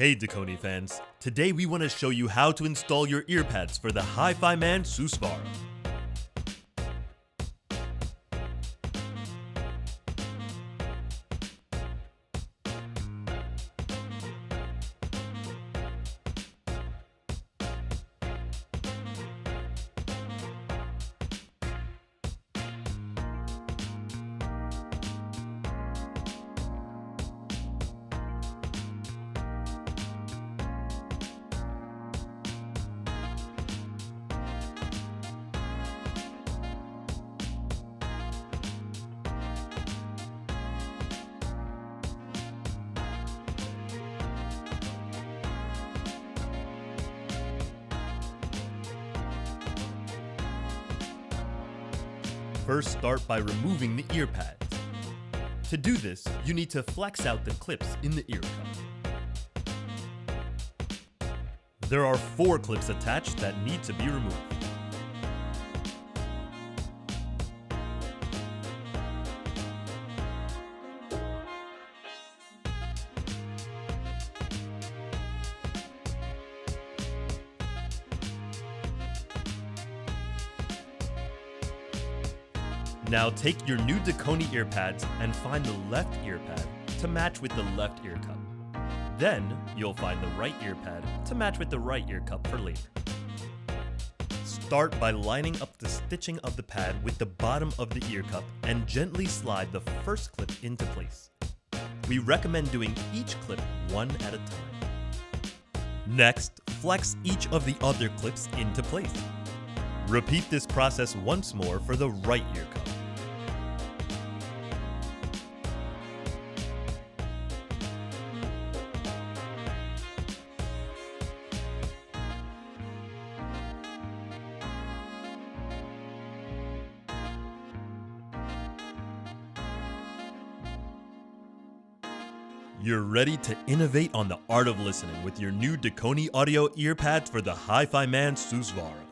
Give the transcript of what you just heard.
Hey Dekoni fans, today we want to show you how to install your earpads for the Hifiman Susvara. First, start by removing the ear pads. To do this, you need to flex out the clips in the ear cup. There are 4 clips attached that need to be removed. Now take your new Dekoni earpads and find the left ear pad to match with the left ear cup. Then you'll find the right ear pad to match with the right ear cup for later. Start by lining up the stitching of the pad with the bottom of the ear cup and gently slide the first clip into place. We recommend doing each clip one at a time. Next, flex each of the other clips into place. Repeat this process once more for the right ear cup. You're ready to innovate on the art of listening with your new Dekoni audio earpads for the Hifiman Susvara.